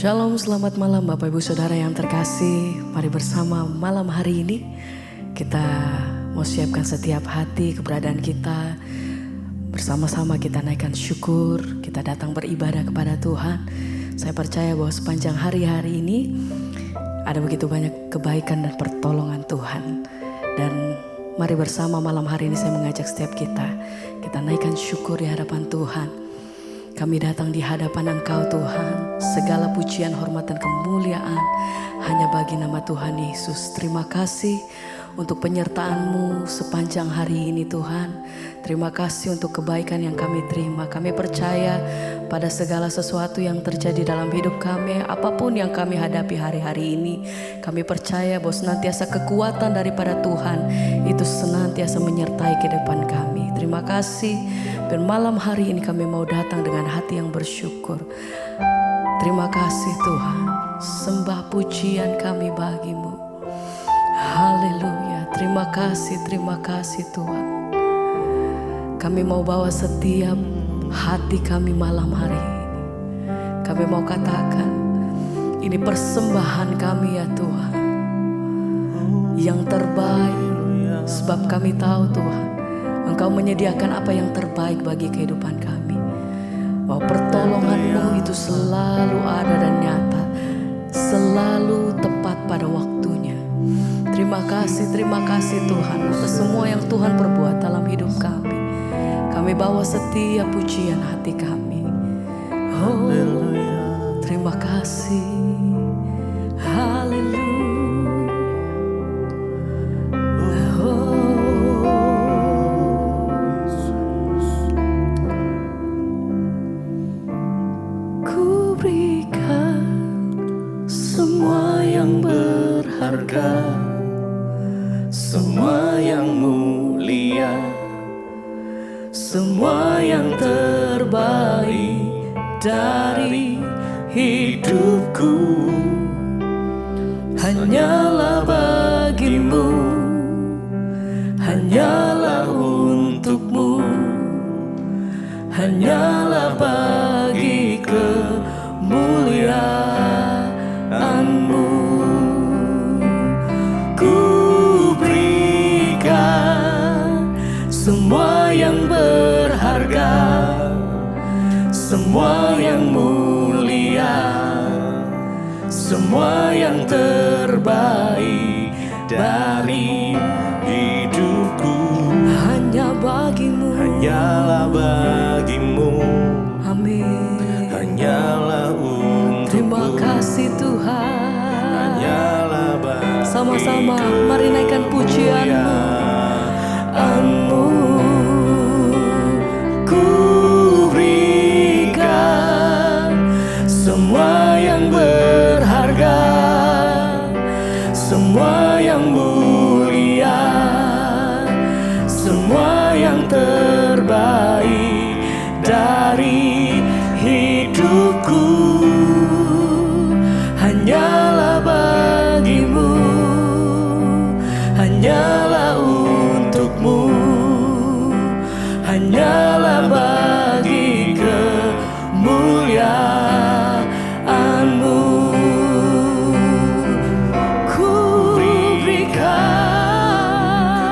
Shalom, selamat malam Bapak Ibu Saudara yang terkasih. Mari bersama malam hari ini kita mau siapkan setiap hati keberadaan kita. Bersama-sama kita naikkan syukur, kita datang beribadah kepada Tuhan. Saya percaya bahwa sepanjang hari-hari ini ada begitu banyak kebaikan dan pertolongan Tuhan. Dan mari bersama malam hari ini saya mengajak setiap kita naikkan syukur di hadapan Tuhan. Kami datang di hadapan Engkau Tuhan, segala pujian, hormat dan kemuliaan hanya bagi nama Tuhan Yesus. Terima kasih untuk penyertaan-Mu sepanjang hari ini Tuhan. Terima kasih untuk kebaikan yang kami terima. Kami percaya pada segala sesuatu yang terjadi dalam hidup kami, apapun yang kami hadapi hari-hari ini, kami percaya bahwa senantiasa kekuatan daripada Tuhan itu senantiasa menyertai kehidupan kami. Terima kasih. Dan malam hari ini kami mau datang dengan hati yang bersyukur. Terima kasih Tuhan, sembah pujian kami bagi-Mu. Haleluya, terima kasih Tuhan. Kami mau bawa setiap hati kami malam hari ini. Kami mau katakan, ini persembahan kami ya Tuhan, yang terbaik. Sebab kami tahu Tuhan, Engkau menyediakan apa yang terbaik bagi kehidupan kami. Bahwa pertolongan-Mu itu selalu ada dan nyata, selalu tepat pada waktunya. Terima kasih Tuhan atas semua yang Tuhan perbuat dalam hidup kami. Kami bawa setiap pujian hati kami. Oh, terima kasih. Haleluya. Semua yang mulia, semua yang terbaik dari hidupku hanyalah bagi-Mu, hanyalah untuk-Mu, hanyalah bagi kemuliaan-Mu. Semua yang berharga, semua yang mulia, semua yang terbaik dari hidupku hanya bagi-Mu, hanyalah bagi-Mu. Amin. Hanyalah untuk-Mu. Terima kasih Tuhan. Hanyalah bagi-Mu. Sama-sama mari naikkan pujian-Mu. Ku berikan semua yang berharga, semua yang mulia, semua yang terbaik dari hidupku hanyalah bagi-Mu, hanyalah untuk-Mu, hanyalah bagi kemuliaan-Mu. Ku berikan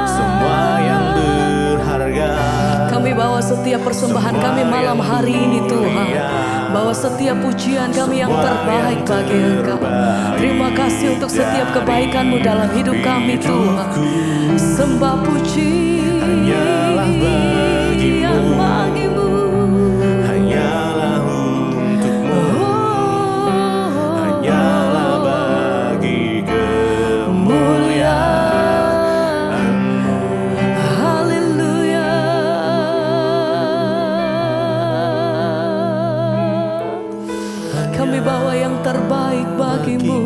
semua yang berharga. Kami bawa setiap persembahan kami malam hari ini Tuhan. Bawa setiap pujian kami yang terbaik bagi Engkau. Terima kasih untuk setiap kebaikan-Mu dalam hidup kami Tuhan. Sembah pujian bagi-Mu, hanyalah untuk-Mu, hanyalah bagi kemuliaan-Mu. Haleluya. Kami bawa yang terbaik bagi-Mu.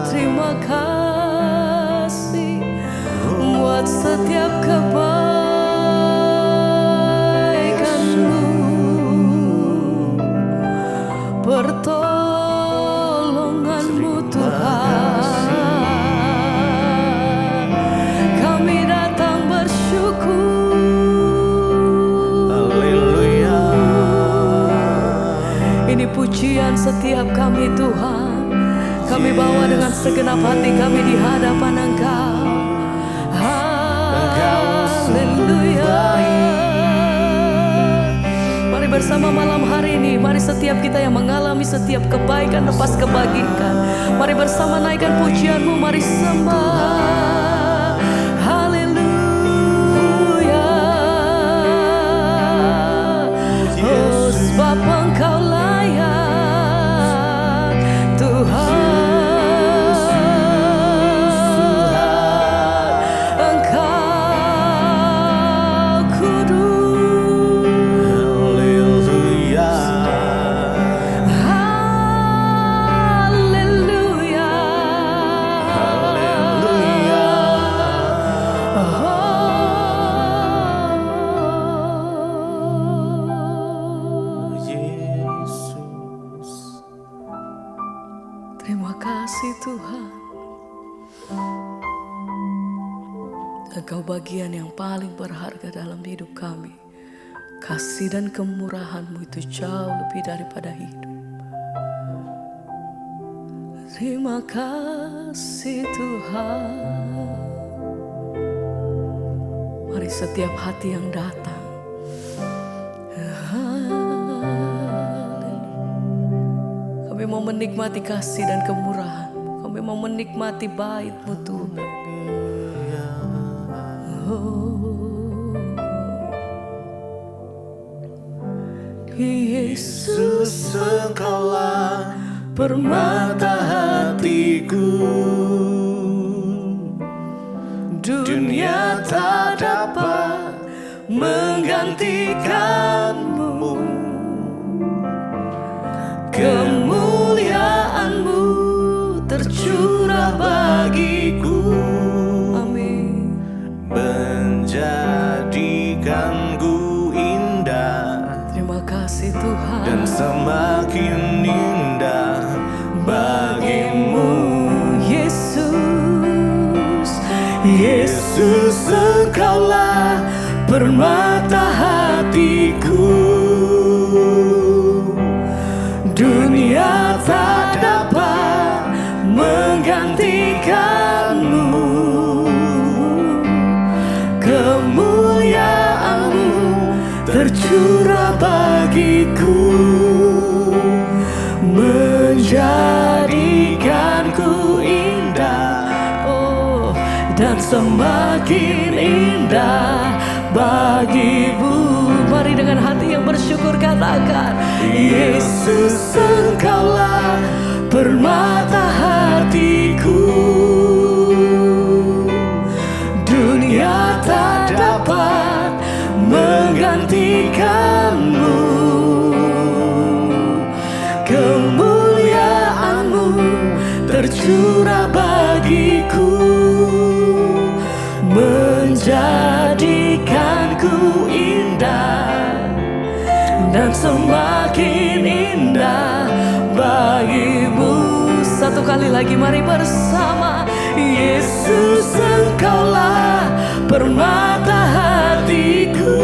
Terima kasih buat setiap kebaikan-Mu, pertolongan-Mu Tuhan. Kami datang bersyukur. Haleluya. Ini pujian setiap kami segenap hati kami di hadapan Engkau. Haleluya. Mari bersama malam hari ini, mari setiap kita yang mengalami setiap kebaikan lepas kebajikan, mari bersama naikkan pujian-Mu, mari sembah. Haleluya. Oh, sebab Engkau layak Tuhan. Terima kasih Tuhan, Engkau bagian yang paling berharga dalam hidup kami. Kasih dan kemurahan-Mu itu jauh lebih daripada hidup. Terima kasih Tuhan. Mari setiap hati yang datang, kami mau menikmati kasih dan kemurahan-Mu. Kami mau menikmati bait-Mu Tuhan. Yesus, Engkaulah permata hatiku. Dunia tak dapat menggantikan-Mu. Kemuliaan-Mu tercurah bagiku. Amin. Menjadikanku indah. Terima kasih Tuhan. Dan semakin indah bagimu. Yesus, Yesus, Engkaulah permata hatiku. Dunia tak dapat menggantikan-Mu. Kemuliaan-Mu tercurah bagiku. Menjadikanku indah. oh, Dan semakin indah bagimu. mari dengan hati yang bersyukur katakan, Yesus, Engkaulah permata hatiku. Dunia tak dapat menggantikan-Mu. Kemuliaan-Mu tercurah bagiku. Menjadikanku indah. Dan semakin indah bagimu. satu kali lagi mari bersama. Yesus, Engkaulah permata hatiku.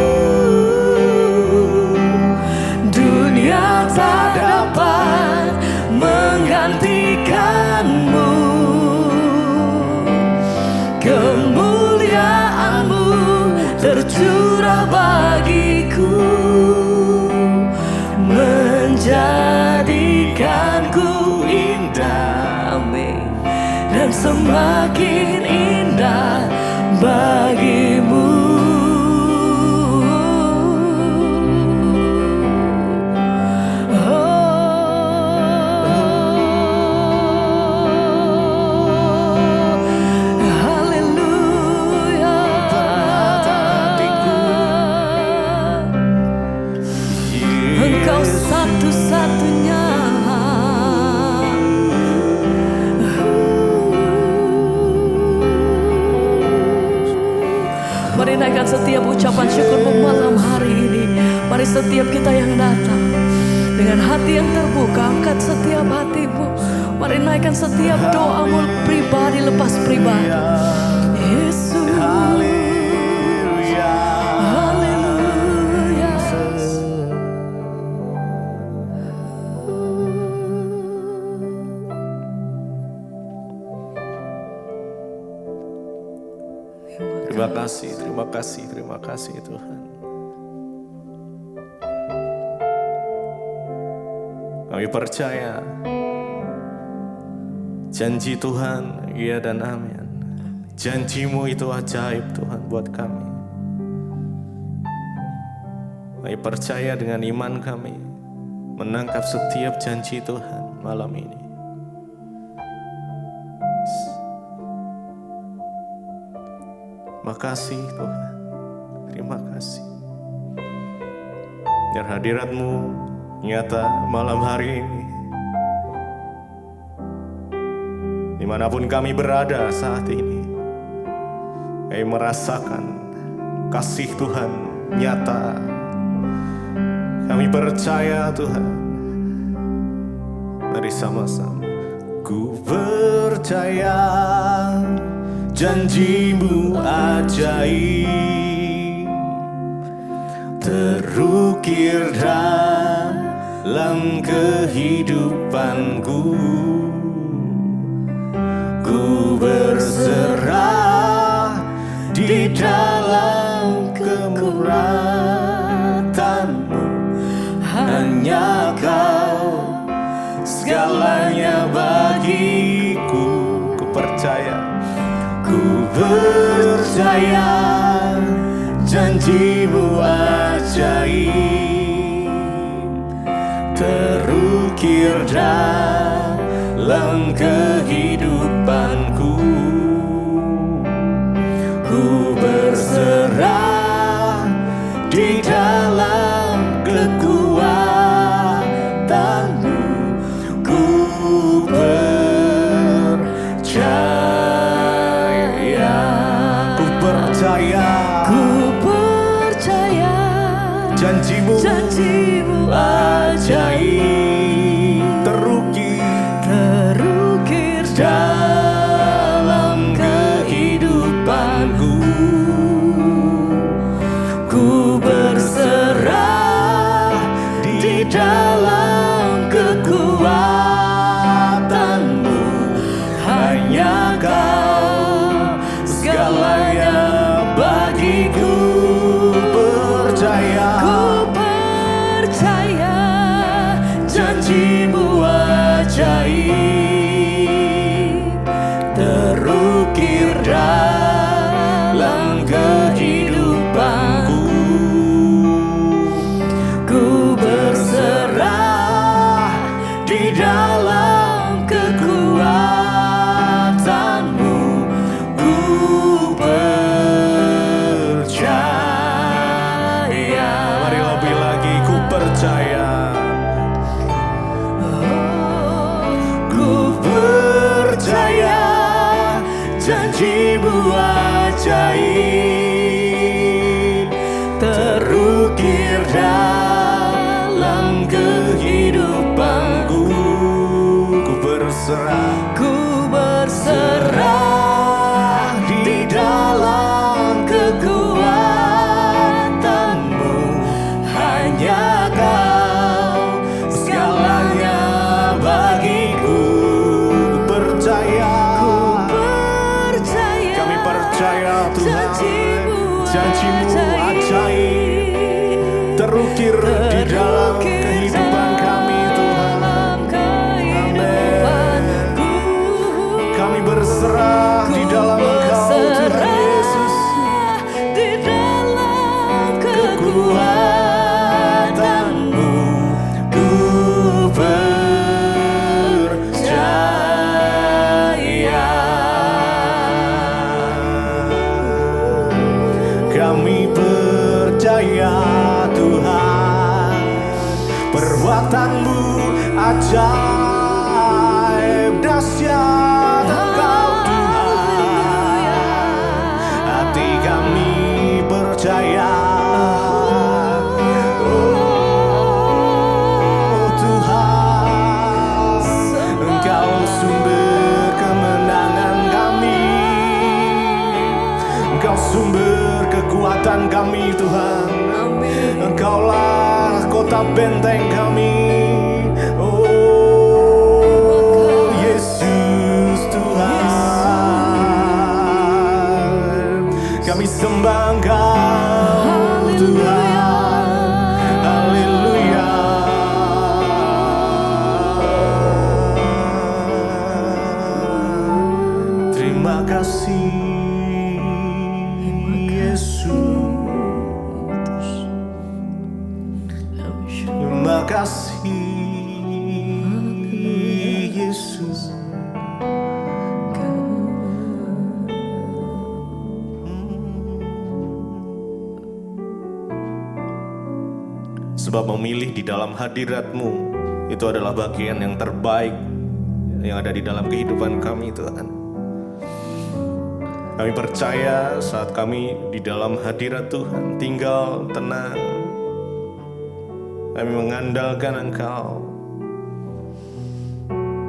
Dunia tak dapat menggantikan-Mu. Kemuliaan-Mu tercurah bagiku. Menjadikanku indah. Amin. Dan semakin indah bagimu. Haleluya. Permata hatiku. Engkau satu-satunya. Mari naikkan setiap ucapan syukur malam hari ini. Mari setiap kita yang datang dengan hati yang terbuka, angkat setiap hatimu. Mari naikkan setiap doamu pribadi lepas pribadi. Yesus. Haleluya. Haleluya. Terima kasih, terima kasih, terima kasih Tuhan. Kami percaya janji Tuhan, iya dan amin. Janjimu itu ajaib Tuhan buat kami. Kami percaya dengan iman kami menangkap setiap janji Tuhan malam ini. Makasih Tuhan, terima kasih. Biar hadirat-Mu nyata malam hari ini. Dimanapun kami berada saat ini, kami merasakan kasih Tuhan nyata. Kami percaya Tuhan. Mari sama-sama. Ku percaya janji-Mu ajaib, terukir dalam kehidupanku. Ku berserah di dalam kemurahan-Mu. Hanya Kau segalanya bagiku. Ku percaya, ku percaya janji-Mu ajaib, terukir dalam kehidupanku. Ku berserah di dalam kekuatan-Mu. Ku percaya, ku percaya, Ku percaya janji-Mu ajaib, terukir dalam kehidupanku. Ku berserah di dalam kekuatan-Mu. Hanya Kau segalanya bagiku. Percaya, Ku percaya janji-Mu ajaib, terukir dalam kehidupanku. Ku berserah di dalam kekuatan-Mu. Ku percaya. Mari lebih lagi, ku percaya. Ku percaya janji-Mu ajaib, terukir dalam kehidupanku. Ku berserah, Ku berserah di dalam kekuatan-Mu. Hanya Kau segalanya bagiku. Ku percaya, percaya kami percaya Tuhan, janji-Mu ajaib, terukir di dalam kehidupan kami Tuhan. kehidupanku. Kami berserah di dalam Engkau Tuhan Yesus. Di dalam Kekuatan-Mu ku percaya. Kami percaya Tuhan, perbuatan-Mu ajaib, dahsyat Engkau Tuhan. Hati kami percaya. Oh Tuhan, Engkau sumber kemenangan kami. Engkau sumber kekuatan kami Tuhan. Engkaulah kota benteng kami. Oh Yesus Tuhan, kami sembah Engkau Tuhan. Haleluya. Terima kasih Yesus. Terima kasih Yesus. Sebab memilih di dalam hadirat-Mu itu adalah bagian yang terbaik yang ada di dalam kehidupan kami, Tuhan. Kami percaya saat kami di dalam hadirat Tuhan tinggal tenang. Kami mengandalkan Engkau,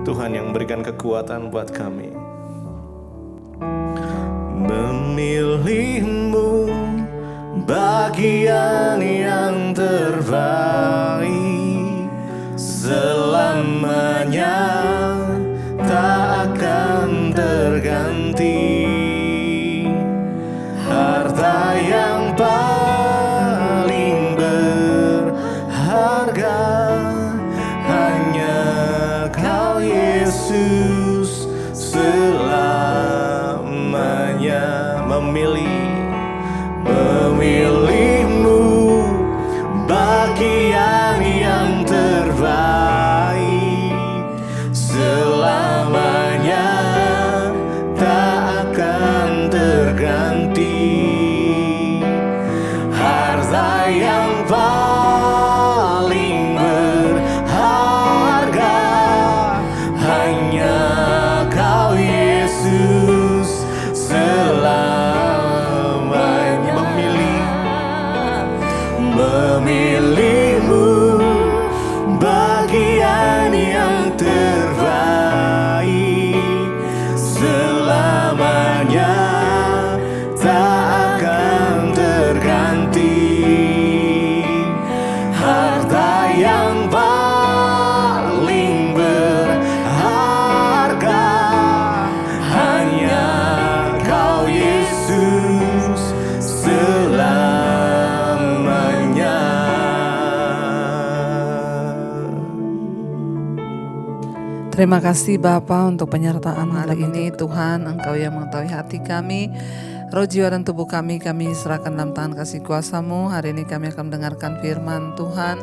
Tuhan yang memberikan kekuatan buat kami. Memilih-Mu bagian yang terbaik, selamanya tak akan terganti. Harta yang paling berharga hanya Kau Yesus, selamanya. Memilih-Mu bagian yang terbaik, selamanya tak akan terganti. Harta yang paling berharga hanya Kau Yesus, selamanya. Memilih-Mu bagian yang terbaik, selamanya tak akan terganti. Harta yang paling berharga hanya Kau Yesus, selamanya. Terima kasih Bapa untuk penyertaan hari ini. Tuhan, Engkau yang mengetahui hati kami, roh, jiwa, dan tubuh kami serahkan dalam tangan kasih kuasa-Mu. Hari ini kami akan mendengarkan firman Tuhan.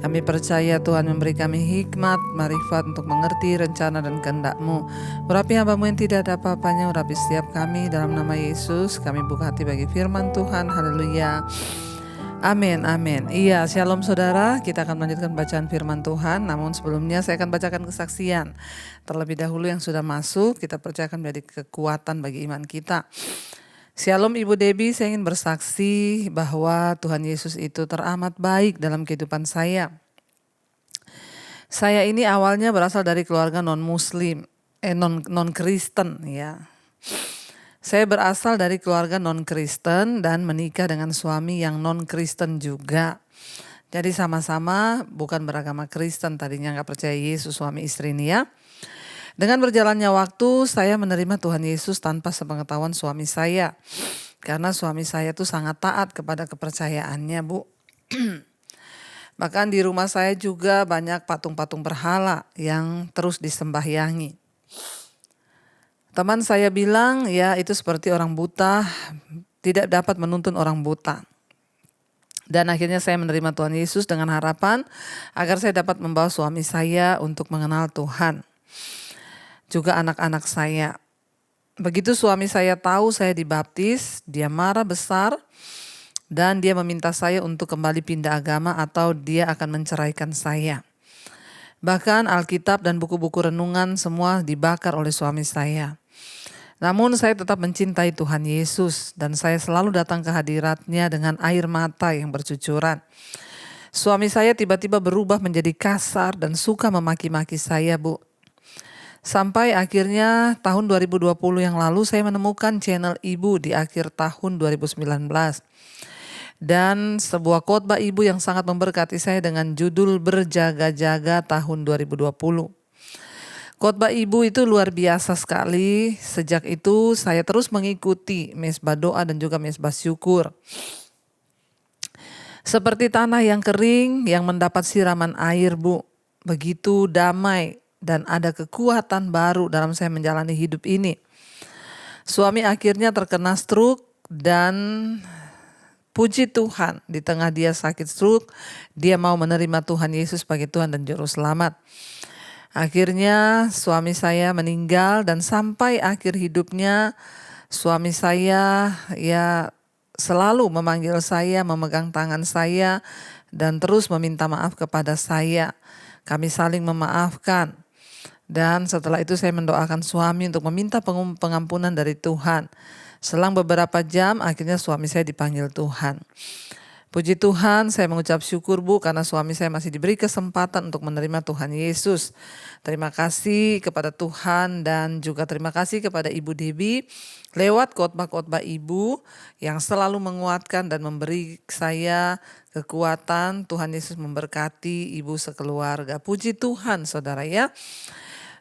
Kami percaya Tuhan memberi kami hikmat, marifat untuk mengerti rencana dan kehendak-Mu. Urapi hamba-Mu yang tidak ada apa-apanya, urapi setiap kami dalam nama Yesus. Kami buka hati bagi firman Tuhan. Haleluya. Amin, amin. Iya, shalom saudara. Kita akan melanjutkan bacaan firman Tuhan. Namun sebelumnya saya akan bacakan kesaksian terlebih dahulu yang sudah masuk. Kita percayakan menjadi kekuatan bagi iman kita. Shalom Ibu Debbie, saya ingin bersaksi bahwa Tuhan Yesus itu teramat baik dalam kehidupan saya. Saya ini awalnya berasal dari keluarga non-Muslim, non-Kristen ya. Saya berasal dari keluarga non-Kristen dan menikah dengan suami yang non-Kristen juga. Jadi sama-sama bukan beragama Kristen, tadinya gak percaya Yesus suami istri ini ya. Dengan berjalannya waktu saya menerima Tuhan Yesus tanpa sepengetahuan suami saya. Karena suami saya tuh sangat taat kepada kepercayaannya, Bu. Bahkan di rumah saya juga banyak patung-patung berhala yang terus disembahyangi. Teman saya bilang ya itu seperti orang buta, tidak dapat menuntun orang buta. Dan akhirnya saya menerima Tuhan Yesus dengan harapan agar saya dapat membawa suami saya untuk mengenal Tuhan. Juga anak-anak saya. Begitu suami saya tahu saya dibaptis, dia marah besar dan dia meminta saya untuk kembali pindah agama atau dia akan menceraikan saya. Bahkan Alkitab dan buku-buku renungan semua dibakar oleh suami saya. Namun saya tetap mencintai Tuhan Yesus dan saya selalu datang ke hadirat-Nya dengan air mata yang bercucuran. Suami saya tiba-tiba berubah menjadi kasar dan suka memaki-maki saya, Bu. Sampai akhirnya tahun 2020 yang lalu saya menemukan channel Ibu di akhir tahun 2019. Dan sebuah khotbah Ibu yang sangat memberkati saya dengan judul Berjaga-jaga tahun 2020. Khotbah ibu itu luar biasa sekali. Sejak itu saya terus mengikuti mesbah doa dan juga mesbah syukur. Seperti tanah yang kering yang mendapat siraman air, Bu. Begitu damai dan ada kekuatan baru dalam saya menjalani hidup ini. Suami akhirnya terkena stroke dan puji Tuhan, di tengah dia sakit stroke, dia mau menerima Tuhan Yesus sebagai Tuhan dan Juru Selamat. Akhirnya suami saya meninggal dan sampai akhir hidupnya suami saya ya selalu memanggil saya, memegang tangan saya dan terus meminta maaf kepada saya. Kami saling memaafkan. Dan setelah itu saya mendoakan suami untuk meminta pengampunan dari Tuhan. Selang beberapa jam akhirnya suami saya dipanggil Tuhan. Puji Tuhan, saya mengucap syukur, Bu, karena suami saya masih diberi kesempatan untuk menerima Tuhan Yesus. Terima kasih kepada Tuhan dan juga terima kasih kepada Ibu Debbie lewat khotbah-khotbah Ibu yang selalu menguatkan dan memberi saya kekuatan. Tuhan Yesus memberkati Ibu sekeluarga. Puji Tuhan, saudara ya.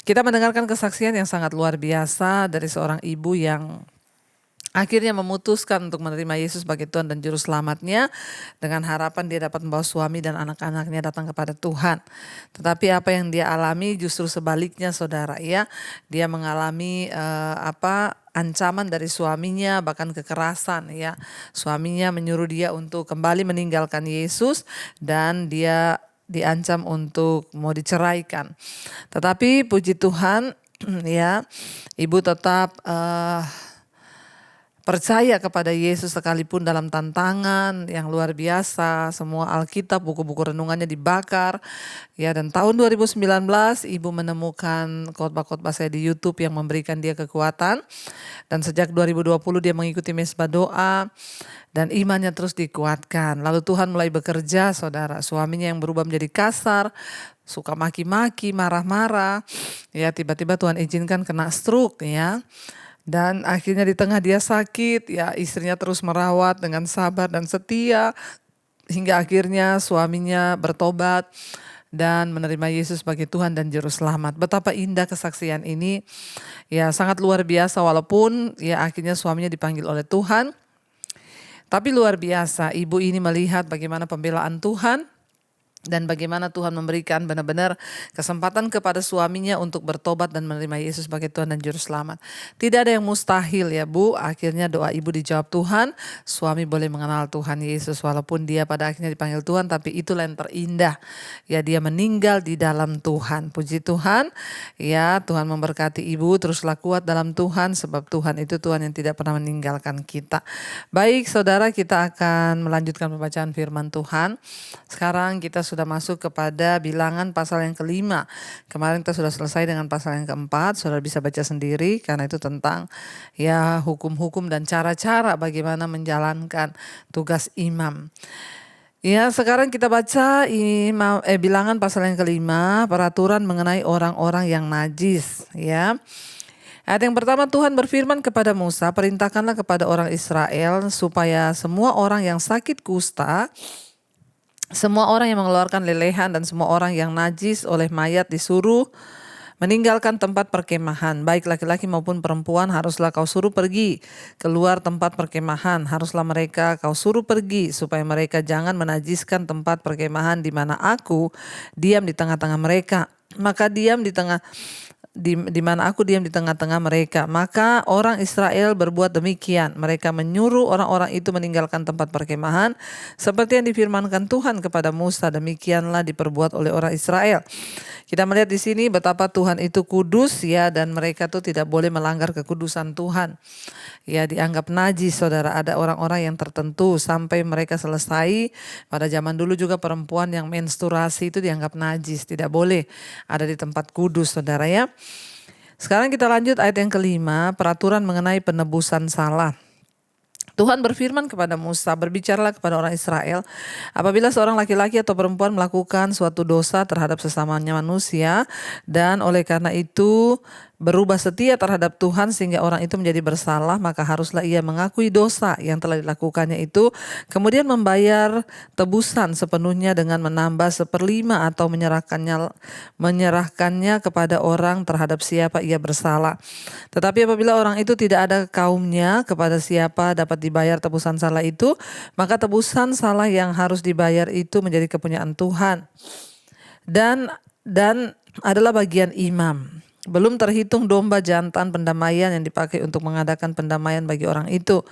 Kita mendengarkan kesaksian yang sangat luar biasa dari seorang ibu yang akhirnya memutuskan untuk menerima Yesus sebagai Tuhan dan Juru Selamatnya dengan harapan dia dapat membawa suami dan anak-anaknya datang kepada Tuhan. Tetapi apa yang dia alami justru sebaliknya, saudara ya. Dia mengalami ancaman dari suaminya, bahkan kekerasan ya. Suaminya menyuruh dia untuk kembali meninggalkan Yesus dan dia diancam untuk mau diceraikan. Tetapi puji Tuhan ya, ibu tetap percaya kepada Yesus sekalipun dalam tantangan yang luar biasa. Semua Alkitab, buku-buku renungannya dibakar. Ya, dan tahun 2019 ibu menemukan khotbah-khotbah saya di YouTube yang memberikan dia kekuatan. Dan sejak 2020 dia mengikuti mesbah doa dan imannya terus dikuatkan. Lalu Tuhan mulai bekerja, saudara. Suaminya yang berubah menjadi kasar, suka maki-maki, marah-marah. Ya, tiba-tiba Tuhan izinkan kena stroke ya. Dan akhirnya di tengah dia sakit, ya istrinya terus merawat dengan sabar dan setia. Hingga akhirnya suaminya bertobat dan menerima Yesus sebagai Tuhan dan Juru Selamat. Betapa indah kesaksian ini, ya sangat luar biasa walaupun ya akhirnya suaminya dipanggil oleh Tuhan. Tapi luar biasa, ibu ini melihat bagaimana pembelaan Tuhan. Dan bagaimana Tuhan memberikan benar-benar kesempatan kepada suaminya untuk bertobat dan menerima Yesus sebagai Tuhan dan Juru Selamat. Tidak ada yang mustahil ya Bu. Akhirnya doa ibu dijawab Tuhan. Suami boleh mengenal Tuhan Yesus walaupun dia pada akhirnya dipanggil Tuhan. Tapi itulah yang terindah. Ya, dia meninggal di dalam Tuhan. Puji Tuhan. Ya, Tuhan memberkati ibu. Teruslah kuat dalam Tuhan. Sebab Tuhan itu Tuhan yang tidak pernah meninggalkan kita. Baik saudara, kita akan melanjutkan pembacaan firman Tuhan. Sekarang kita sudah masuk kepada Bilangan pasal yang kelima. Kemarin kita sudah selesai dengan pasal yang keempat. Saudara bisa baca sendiri karena itu tentang ya hukum-hukum dan cara-cara bagaimana menjalankan tugas imam. Ya, sekarang kita baca Bilangan pasal yang kelima, peraturan mengenai orang-orang yang najis ya. Ayat yang pertama, Tuhan berfirman kepada Musa, perintahkanlah kepada orang Israel supaya semua orang yang sakit kusta, semua orang yang mengeluarkan lelehan dan semua orang yang najis oleh mayat disuruh meninggalkan tempat perkemahan. Baik laki-laki maupun perempuan haruslah kau suruh pergi keluar tempat perkemahan. Haruslah mereka kau suruh pergi supaya mereka jangan menajiskan tempat perkemahan di mana aku diam di tengah-tengah mereka. Maka di mana aku diam di tengah-tengah mereka. Maka orang Israel berbuat demikian. Mereka menyuruh orang-orang itu meninggalkan tempat perkemahan. Seperti yang difirmankan Tuhan kepada Musa, demikianlah diperbuat oleh orang Israel. Kita melihat di sini betapa Tuhan itu kudus ya, dan mereka tuh tidak boleh melanggar kekudusan Tuhan. Ya, dianggap najis, saudara. Ada orang-orang yang tertentu sampai mereka selesai. Pada zaman dulu juga perempuan yang menstruasi itu dianggap najis. Tidak boleh ada di tempat kudus, saudara ya. Sekarang kita lanjut ayat yang kelima, peraturan mengenai penebusan salah. Tuhan berfirman kepada Musa, berbicaralah kepada orang Israel, apabila seorang laki-laki atau perempuan melakukan suatu dosa terhadap sesamanya manusia, dan oleh karena itu berubah setia terhadap Tuhan sehingga orang itu menjadi bersalah, maka haruslah ia mengakui dosa yang telah dilakukannya itu, kemudian membayar tebusan sepenuhnya dengan menambah 1/5 atau menyerahkannya kepada orang terhadap siapa ia bersalah. Tetapi apabila orang itu tidak ada kaumnya kepada siapa dapat dibayar tebusan salah itu, maka tebusan salah yang harus dibayar itu menjadi kepunyaan Tuhan dan adalah bagian imam. Belum terhitung domba jantan pendamaian yang dipakai untuk mengadakan pendamaian bagi orang itu.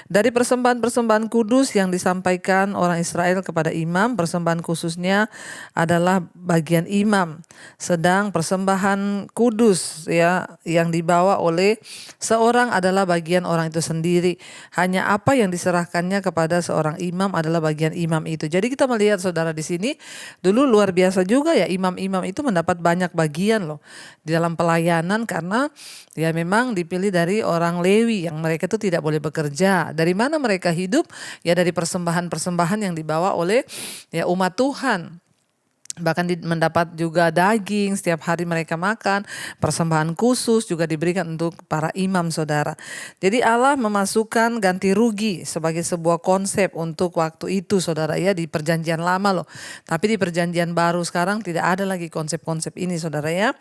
Dari persembahan-persembahan kudus yang disampaikan orang Israel kepada imam, persembahan khususnya adalah bagian imam. Sedang persembahan kudus ya yang dibawa oleh seorang adalah bagian orang itu sendiri. Hanya apa yang diserahkannya kepada seorang imam adalah bagian imam itu. Jadi kita melihat saudara di sini dulu luar biasa juga ya, imam-imam itu mendapat banyak bagian loh di dalam pelayanan karena ya memang dipilih dari orang Lewi yang mereka itu tidak boleh bekerja. Dari mana mereka hidup? Ya dari persembahan-persembahan yang dibawa oleh ya umat Tuhan. Bahkan mendapat juga daging setiap hari mereka makan. Persembahan khusus juga diberikan untuk para imam saudara. Jadi Allah memasukkan ganti rugi sebagai sebuah konsep untuk waktu itu saudara ya, di perjanjian lama loh. Tapi di perjanjian baru sekarang tidak ada lagi konsep-konsep ini saudara ya.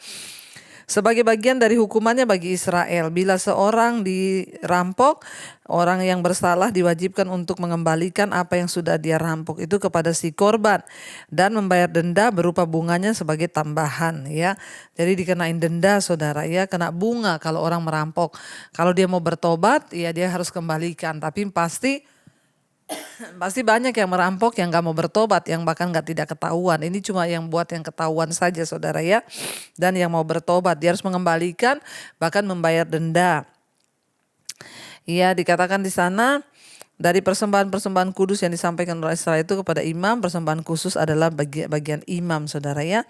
Sebagai bagian dari hukumannya bagi Israel, bila seorang dirampok, orang yang bersalah diwajibkan untuk mengembalikan apa yang sudah dia rampok itu kepada si korban dan membayar denda berupa bunganya sebagai tambahan ya. Jadi dikenain denda saudara ya, kena bunga kalau orang merampok. Kalau dia mau bertobat ya dia harus kembalikan, tapi pasti banyak yang merampok yang gak mau bertobat, yang bahkan tidak ketahuan. Ini cuma yang buat yang ketahuan saja saudara ya. Dan yang mau bertobat dia harus mengembalikan bahkan membayar denda. Ya dikatakan di sana dari persembahan-persembahan kudus yang disampaikan oleh Israel itu kepada imam, persembahan khusus adalah bagian imam saudara ya.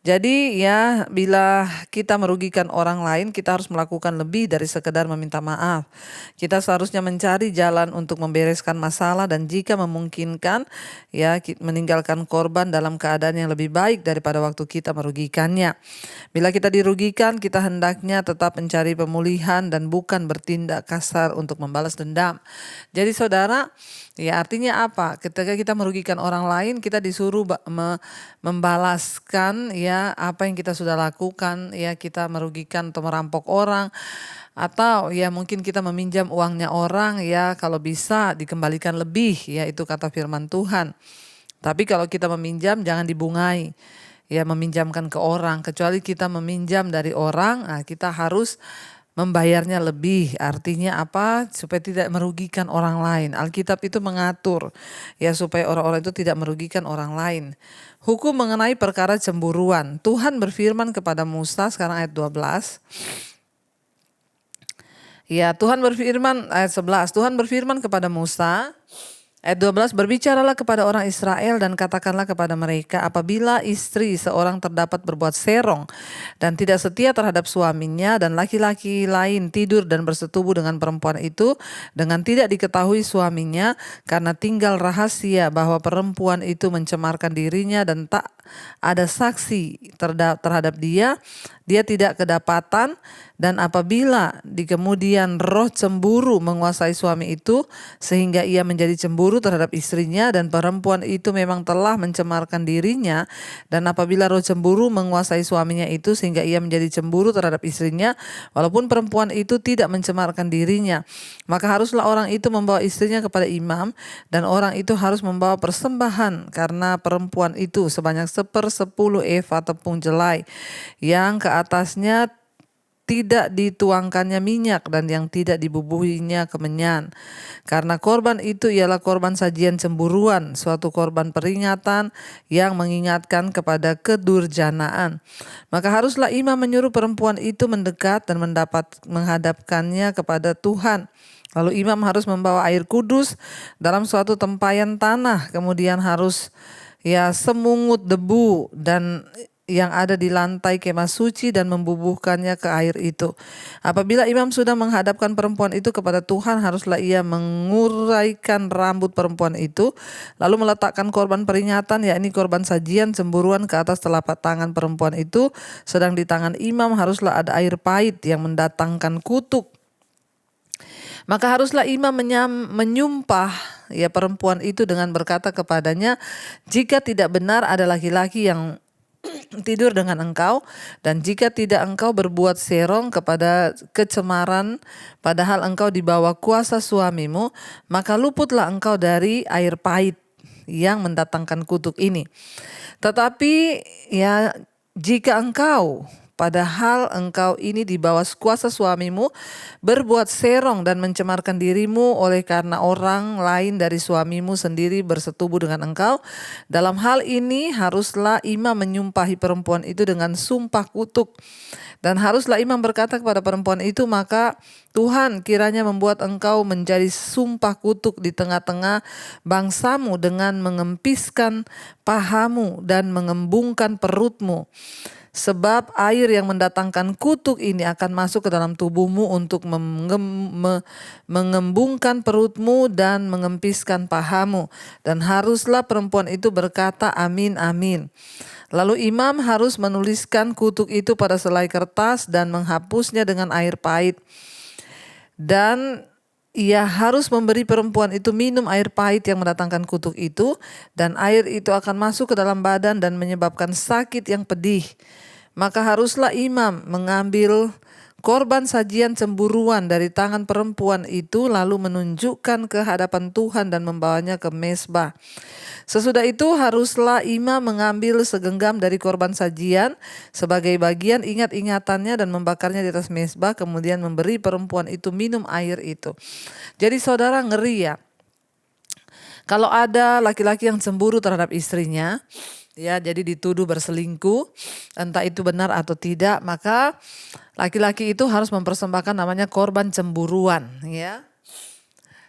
Jadi ya bila kita merugikan orang lain, kita harus melakukan lebih dari sekedar meminta maaf. Kita seharusnya mencari jalan untuk membereskan masalah dan jika memungkinkan ya meninggalkan korban dalam keadaan yang lebih baik daripada waktu kita merugikannya. Bila kita dirugikan, kita hendaknya tetap mencari pemulihan dan bukan bertindak kasar untuk membalas dendam. Jadi saudara, ya artinya apa? Ketika kita merugikan orang lain, kita disuruh membalaskan ya apa yang kita sudah lakukan, ya kita merugikan atau merampok orang atau ya mungkin kita meminjam uangnya orang ya, kalau bisa dikembalikan lebih ya, itu kata firman Tuhan. Tapi kalau kita meminjam jangan dibungai. Ya meminjamkan ke orang, kecuali kita meminjam dari orang, nah kita harus membayarnya lebih. Artinya apa? Supaya tidak merugikan orang lain. Alkitab itu mengatur ya supaya orang-orang itu tidak merugikan orang lain. Hukum mengenai perkara cemburuan. Tuhan berfirman kepada Musa, sekarang ayat 12. Ya, Tuhan berfirman ayat 11. Tuhan berfirman kepada Musa ayat 12, berbicaralah kepada orang Israel dan katakanlah kepada mereka, apabila istri seorang terdapat berbuat serong dan tidak setia terhadap suaminya dan laki-laki lain tidur dan bersetubuh dengan perempuan itu dengan tidak diketahui suaminya karena tinggal rahasia bahwa perempuan itu mencemarkan dirinya dan tak ada saksi terhadap dia tidak kedapatan, dan apabila di kemudian roh cemburu menguasai suami itu sehingga ia menjadi cemburu terhadap istrinya dan perempuan itu memang telah mencemarkan dirinya, dan apabila roh cemburu menguasai suaminya itu sehingga ia menjadi cemburu terhadap istrinya walaupun perempuan itu tidak mencemarkan dirinya, maka haruslah orang itu membawa istrinya kepada imam dan orang itu harus membawa persembahan karena perempuan itu sebanyak 1/10 eva tepung jelai yang ke atasnya tidak dituangkannya minyak dan yang tidak dibubuhinya kemenyan. Karena korban itu ialah korban sajian cemburuan, suatu korban peringatan yang mengingatkan kepada kedurjanaan. Maka haruslah imam menyuruh perempuan itu mendekat dan menghadapkannya kepada Tuhan. Lalu imam harus membawa air kudus dalam suatu tempayan tanah, kemudian harus ya semungut debu dan yang ada di lantai kemah suci dan membubuhkannya ke air itu. Apabila imam sudah menghadapkan perempuan itu kepada Tuhan, haruslah ia menguraikan rambut perempuan itu, lalu meletakkan korban peringatan, yakni korban sajian cemburuan ke atas telapak tangan perempuan itu, sedang di tangan imam haruslah ada air pahit yang mendatangkan kutuk. Maka haruslah imam menyumpah ya perempuan itu dengan berkata kepadanya, jika tidak benar ada laki-laki yang tidur dengan engkau, dan jika tidak engkau berbuat serong kepada kecemaran, padahal engkau di bawah kuasa suamimu, maka luputlah engkau dari air pahit yang mendatangkan kutuk ini. Tetapi ya jika engkau padahal engkau ini di bawah kuasa suamimu berbuat serong dan mencemarkan dirimu oleh karena orang lain dari suamimu sendiri bersetubuh dengan engkau, dalam hal ini haruslah imam menyumpahi perempuan itu dengan sumpah kutuk. Dan haruslah imam berkata kepada perempuan itu, maka Tuhan kiranya membuat engkau menjadi sumpah kutuk di tengah-tengah bangsamu dengan mengempiskan pahamu dan mengembungkan perutmu. Sebab air yang mendatangkan kutuk ini akan masuk ke dalam tubuhmu untuk mengembungkan perutmu dan mengempiskan pahamu. Dan haruslah perempuan itu berkata amin, amin. Lalu imam harus menuliskan kutuk itu pada selai kertas dan menghapusnya dengan air pahit. Dan ia harus memberi perempuan itu minum air pahit yang mendatangkan kutuk itu, dan air itu akan masuk ke dalam badan dan menyebabkan sakit yang pedih. Maka haruslah imam mengambil korban sajian cemburuan dari tangan perempuan itu, lalu menunjukkan ke hadapan Tuhan dan membawanya ke mezbah. Sesudah itu haruslah imam mengambil segenggam dari korban sajian sebagai bagian ingat-ingatannya dan membakarnya di atas mezbah, kemudian memberi perempuan itu minum air itu. Jadi saudara, ngeri ya, kalau ada laki-laki yang cemburu terhadap istrinya, ya, jadi dituduh berselingkuh, entah itu benar atau tidak, maka laki-laki itu harus mempersembahkan namanya korban cemburuan, ya.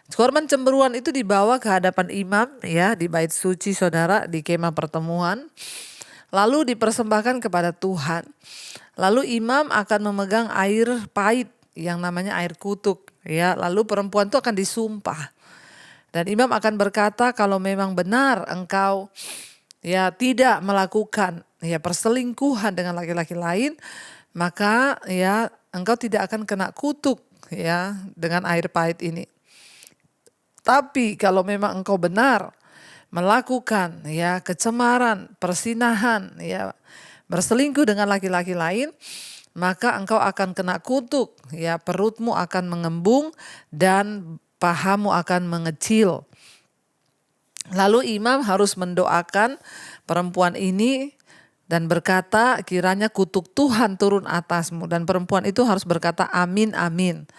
Korban cemburuan itu dibawa ke hadapan imam, ya, di bait suci saudara, di kemah pertemuan, lalu dipersembahkan kepada Tuhan. Lalu imam akan memegang air pahit yang namanya air kutuk, ya. Lalu perempuan itu akan disumpah, dan imam akan berkata, kalau memang benar engkau ya tidak melakukan ya perselingkuhan dengan laki-laki lain, maka ya engkau tidak akan kena kutuk ya dengan air pahit ini. Tapi kalau memang engkau benar melakukan ya kecemaran, persinahan, ya berselingkuh dengan laki-laki lain, maka engkau akan kena kutuk, ya perutmu akan mengembung dan pahamu akan mengecil. Lalu imam harus mendoakan perempuan ini dan berkata, kiranya kutuk Tuhan turun atasmu, dan perempuan itu harus berkata amin, amin.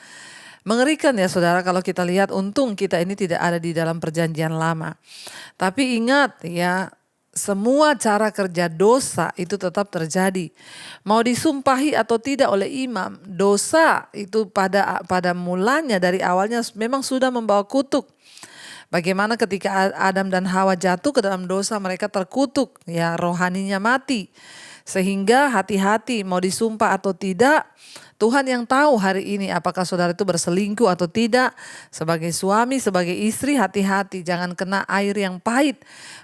Mengerikan ya saudara kalau kita lihat, untung kita ini tidak ada di dalam perjanjian lama. Tapi ingat ya, semua cara kerja dosa itu tetap terjadi. Mau disumpahi atau tidak oleh imam, dosa itu pada mulanya dari awalnya memang sudah membawa kutuk. Bagaimana ketika Adam dan Hawa jatuh ke dalam dosa, mereka terkutuk, ya rohaninya mati. Sehingga hati-hati mau disumpah atau tidak, Tuhan yang tahu hari ini apakah saudara itu berselingkuh atau tidak. Sebagai suami, sebagai istri, hati-hati jangan kena air yang pahit.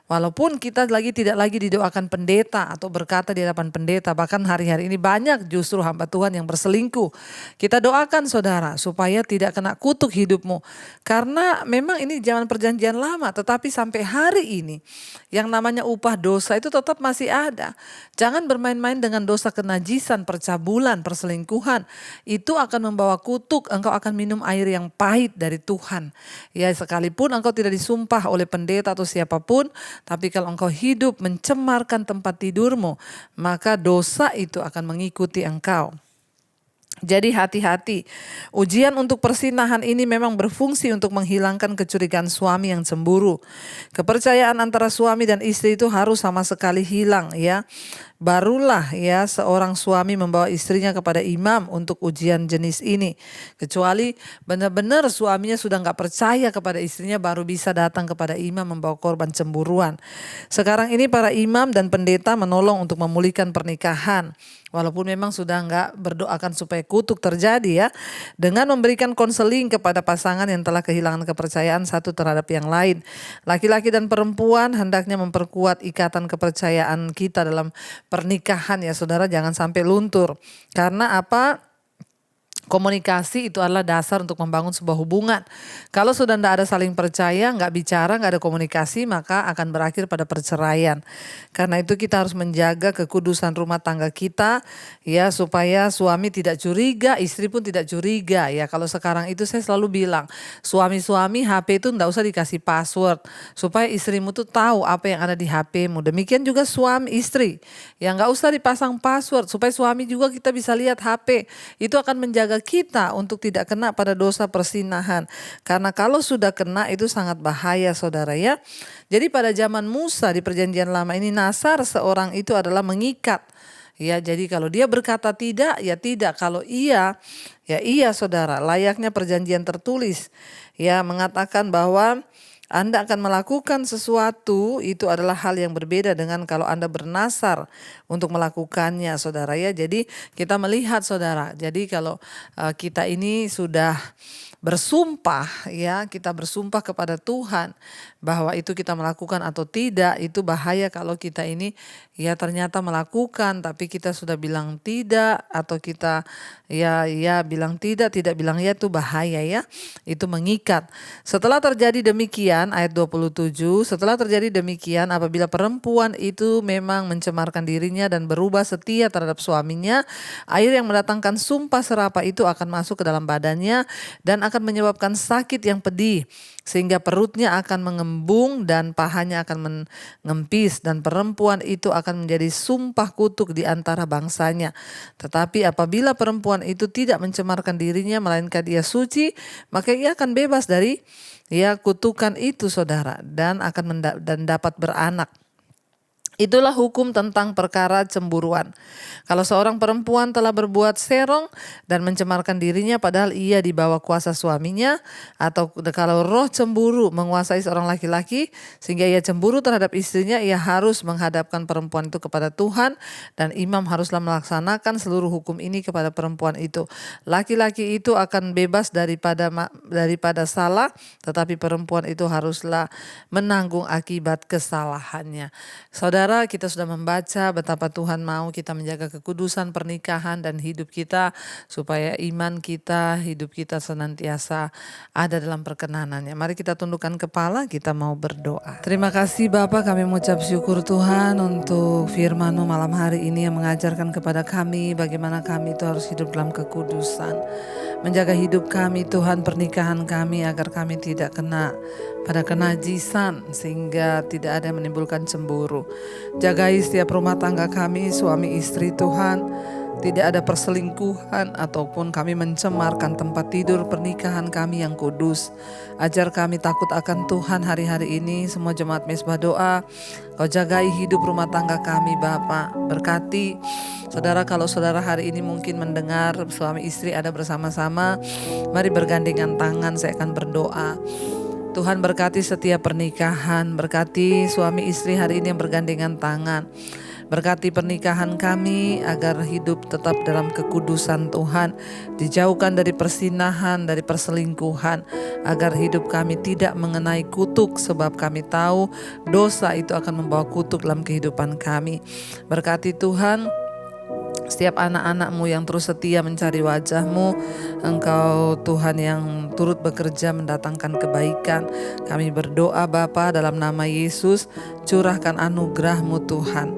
Walaupun kita tidak lagi didoakan pendeta atau berkata di hadapan pendeta, bahkan hari-hari ini banyak justru hamba Tuhan yang berselingkuh. Kita doakan saudara supaya tidak kena kutuk hidupmu. Karena memang ini zaman perjanjian lama, tetapi sampai hari ini yang namanya upah dosa itu tetap masih ada. Jangan bermain-main dengan dosa kenajisan, percabulan, perselingkuhan. Itu akan membawa kutuk, engkau akan minum air yang pahit dari Tuhan. Ya sekalipun engkau tidak disumpah oleh pendeta atau siapapun, tapi kalau engkau hidup mencemarkan tempat tidurmu, maka dosa itu akan mengikuti engkau. Jadi hati-hati. Ujian untuk persinahan ini memang berfungsi untuk menghilangkan kecurigaan suami yang cemburu. Kepercayaan antara suami dan istri itu harus sama sekali hilang ya. Barulah ya seorang suami membawa istrinya kepada imam untuk ujian jenis ini. Kecuali benar-benar suaminya sudah nggak percaya kepada istrinya, baru bisa datang kepada imam membawa korban cemburuan. Sekarang ini para imam dan pendeta menolong untuk memulihkan pernikahan. Walaupun memang sudah nggak berdoakan supaya kutuk terjadi ya. Dengan memberikan konseling kepada pasangan yang telah kehilangan kepercayaan satu terhadap yang lain. Laki-laki dan perempuan hendaknya memperkuat ikatan kepercayaan kita dalam pernikahan ya saudara, jangan sampai luntur. Karena apa? Komunikasi itu adalah dasar untuk membangun sebuah hubungan. Kalau sudah tidak ada saling percaya, nggak bicara, nggak ada komunikasi, maka akan berakhir pada perceraian. Karena itu kita harus menjaga kekudusan rumah tangga kita, ya supaya suami tidak curiga, istri pun tidak curiga. Ya kalau sekarang itu saya selalu bilang, suami-suami HP itu nggak usah dikasih password, supaya istrimu tuh tahu apa yang ada di HPmu. Demikian juga suami istri, ya nggak usah dipasang password, supaya suami juga kita bisa lihat HP. Itu akan menjaga kita untuk tidak kena pada dosa persinahan. Karena kalau sudah kena itu sangat bahaya saudara ya. Jadi pada zaman Musa di perjanjian lama ini nasar seorang itu adalah mengikat. Ya, jadi kalau dia berkata tidak, ya tidak. Kalau iya, ya iya saudara. Layaknya perjanjian tertulis. Ya, mengatakan bahwa Anda akan melakukan sesuatu, itu adalah hal yang berbeda dengan kalau Anda bernasar untuk melakukannya saudara ya. Jadi kita melihat saudara, jadi kalau kita ini sudah bersumpah ya, kita bersumpah kepada Tuhan bahwa itu kita melakukan atau tidak, itu bahaya kalau kita ini ya ternyata melakukan tapi kita sudah bilang tidak, atau kita ya bilang tidak bilang ya, itu bahaya ya. Itu mengikat. Setelah terjadi demikian, ayat 27, setelah terjadi demikian apabila perempuan itu memang mencemarkan dirinya dan berubah setia terhadap suaminya, air yang mendatangkan sumpah serapah itu akan masuk ke dalam badannya dan akan menyebabkan sakit yang pedih, sehingga perutnya akan mengembung dan pahanya akan mengempis, dan perempuan itu akan menjadi sumpah kutuk di antara bangsanya. Tetapi apabila perempuan itu tidak mencemarkan dirinya melainkan ia suci, maka ia akan bebas dari ya kutukan itu saudara, dan akan dapat beranak. Itulah hukum tentang perkara cemburuan. Kalau seorang perempuan telah berbuat serong dan mencemarkan dirinya padahal ia di bawah kuasa suaminya, atau kalau roh cemburu menguasai seorang laki-laki sehingga ia cemburu terhadap istrinya, ia harus menghadapkan perempuan itu kepada Tuhan, dan imam haruslah melaksanakan seluruh hukum ini kepada perempuan itu. Laki-laki itu akan bebas daripada salah, tetapi perempuan itu haruslah menanggung akibat kesalahannya. Saudara, kita sudah membaca betapa Tuhan mau kita menjaga kekudusan pernikahan dan hidup kita, supaya iman kita, hidup kita senantiasa ada dalam perkenanannya. Mari kita tundukkan kepala, kita mau berdoa. Terima kasih Bapa, kami mengucap syukur Tuhan untuk firman-Mu malam hari ini yang mengajarkan kepada kami bagaimana kami itu harus hidup dalam kekudusan. Menjaga hidup kami Tuhan, pernikahan kami, agar kami tidak kena pada kenajisan sehingga tidak ada yang menimbulkan cemburu. Jagai setiap rumah tangga kami, suami istri Tuhan, tidak ada perselingkuhan ataupun kami mencemarkan tempat tidur pernikahan kami yang kudus. Ajar kami takut akan Tuhan hari-hari ini. Semua jemaat Mesbah Doa, Kau jagai hidup rumah tangga kami Bapa. Berkati saudara, kalau saudara hari ini mungkin mendengar suami istri ada bersama-sama, mari bergandengan tangan, saya akan berdoa. Tuhan berkati setiap pernikahan, berkati suami istri hari ini yang bergandengan tangan. Berkati pernikahan kami agar hidup tetap dalam kekudusan Tuhan. Dijauhkan dari persinahan, dari perselingkuhan. Agar hidup kami tidak mengenai kutuk, sebab kami tahu dosa itu akan membawa kutuk dalam kehidupan kami. Berkati Tuhan setiap anak-anak-Mu yang terus setia mencari wajah-Mu. Engkau Tuhan yang turut bekerja mendatangkan kebaikan. Kami berdoa Bapa dalam nama Yesus, curahkan anugerah-Mu Tuhan,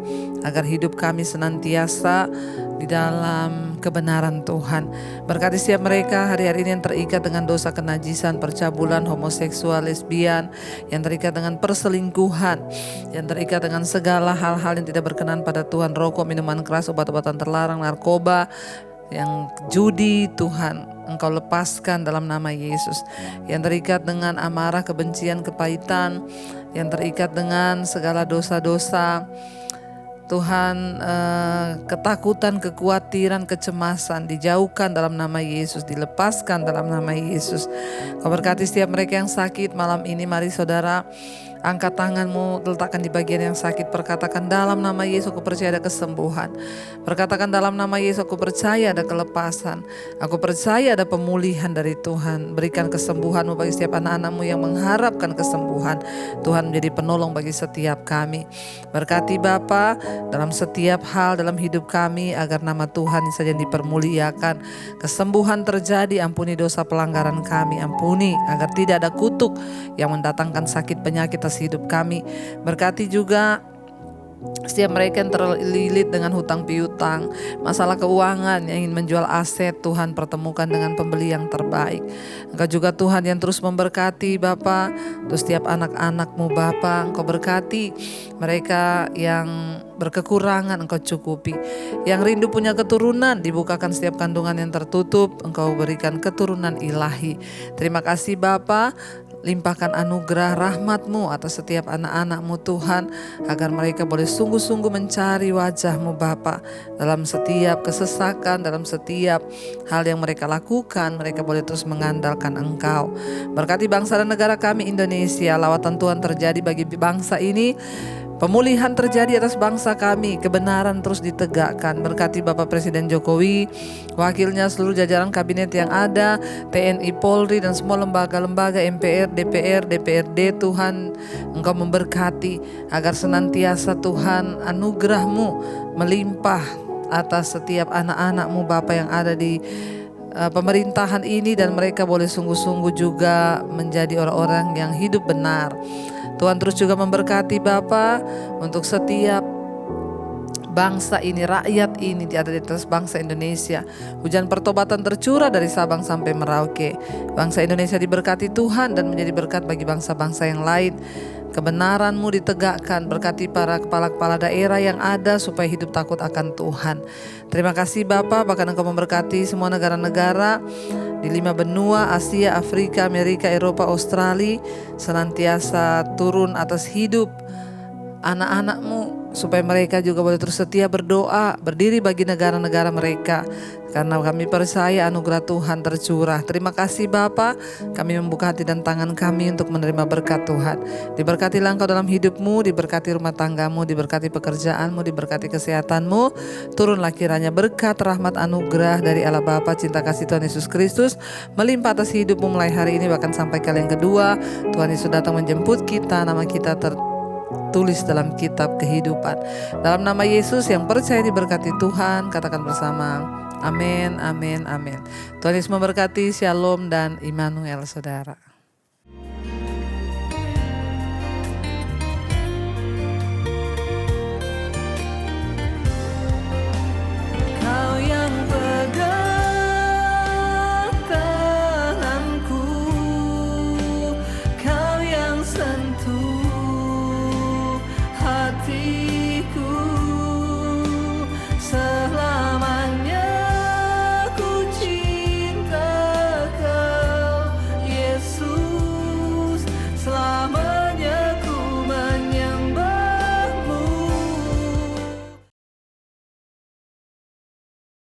agar hidup kami senantiasa di dalam kebenaran Tuhan. Berkati setiap mereka hari-hari ini yang terikat dengan dosa kenajisan, percabulan, homoseksual, lesbian, yang terikat dengan perselingkuhan, yang terikat dengan segala hal-hal yang tidak berkenan pada Tuhan, rokok, minuman keras, obat-obatan terlarang, narkoba, yang judi Tuhan Engkau lepaskan dalam nama Yesus. Yang terikat dengan amarah, kebencian, kepahitan, yang terikat dengan segala dosa-dosa Tuhan, ketakutan, kekhawatiran, kecemasan dijauhkan dalam nama Yesus, dilepaskan dalam nama Yesus. Kau berkati setiap mereka yang sakit malam ini. Mari saudara, angkat tanganmu, letakkan di bagian yang sakit. Perkatakan dalam nama Yesus, aku percaya ada kesembuhan. Perkatakan dalam nama Yesus, aku percaya ada kelepasan. Aku percaya ada pemulihan dari Tuhan. Berikan kesembuhanmu bagi setiap anak-anakmu yang mengharapkan kesembuhan. Tuhan menjadi penolong bagi setiap kami. Berkati Bapa dalam setiap hal dalam hidup kami, agar nama Tuhan saja yang dipermuliakan. Kesembuhan terjadi, ampuni dosa pelanggaran kami, ampuni agar tidak ada kutuk yang mendatangkan sakit penyakit atas hidup kami. Berkati juga setiap mereka yang terlilit dengan hutang piutang, masalah keuangan, yang ingin menjual aset, Tuhan pertemukan dengan pembeli yang terbaik. Engkau juga Tuhan yang terus memberkati Bapa untuk setiap anak-anak-Mu Bapa. Engkau berkati mereka yang berkekurangan, Engkau cukupi. Yang rindu punya keturunan, dibukakan setiap kandungan yang tertutup, Engkau berikan keturunan ilahi. Terima kasih Bapa. Limpahkan anugerah rahmat-Mu atas setiap anak-anak-Mu Tuhan, agar mereka boleh sungguh-sungguh mencari wajah-Mu Bapa. Dalam setiap kesesakan, dalam setiap hal yang mereka lakukan, mereka boleh terus mengandalkan Engkau. Berkati bangsa dan negara kami Indonesia, lawatan Tuhan terjadi bagi bangsa ini. Pemulihan terjadi atas bangsa kami, kebenaran terus ditegakkan. Berkati Bapak Presiden Jokowi, wakilnya, seluruh jajaran kabinet yang ada, TNI, Polri, dan semua lembaga-lembaga MPR, DPR, DPRD. Tuhan, Engkau memberkati agar senantiasa Tuhan anugerah-Mu melimpah atas setiap anak-anak-Mu Bapa yang ada di pemerintahan ini, dan mereka boleh sungguh-sungguh juga menjadi orang-orang yang hidup benar. Tuhan terus juga memberkati Bapa untuk setiap bangsa ini, rakyat ini, di atas bangsa Indonesia. Hujan pertobatan tercurah dari Sabang sampai Merauke. Bangsa Indonesia diberkati Tuhan dan menjadi berkat bagi bangsa-bangsa yang lain. Kebenaran-Mu ditegakkan. Berkati para kepala-kepala daerah yang ada supaya hidup takut akan Tuhan. Terima kasih Bapa, bahkan Engkau memberkati semua negara-negara di 5 benua, Asia, Afrika, Amerika, Eropa, Australia, senantiasa turun atas hidup anak-anak-Mu, supaya mereka juga boleh terus setia berdoa, berdiri bagi negara-negara mereka. Karena kami percaya anugerah Tuhan tercurah. Terima kasih Bapa, kami membuka hati dan tangan kami untuk menerima berkat Tuhan. Diberkatilah Engkau dalam hidup-Mu, diberkati rumah tangga-Mu, diberkati pekerjaan-Mu, diberkati kesehatan-Mu. Turunlah kiranya berkat, rahmat, anugerah dari Allah Bapa, cinta kasih Tuhan Yesus Kristus melimpah atas hidup-Mu mulai hari ini bahkan sampai kali yang kedua. Tuhan Yesus datang menjemput kita, nama kita tertulis dalam kitab kehidupan. Dalam nama Yesus yang percaya diberkati Tuhan, katakan bersama, amin, amin, amin. Tuhan Yesus memberkati, shalom dan Immanuel saudara.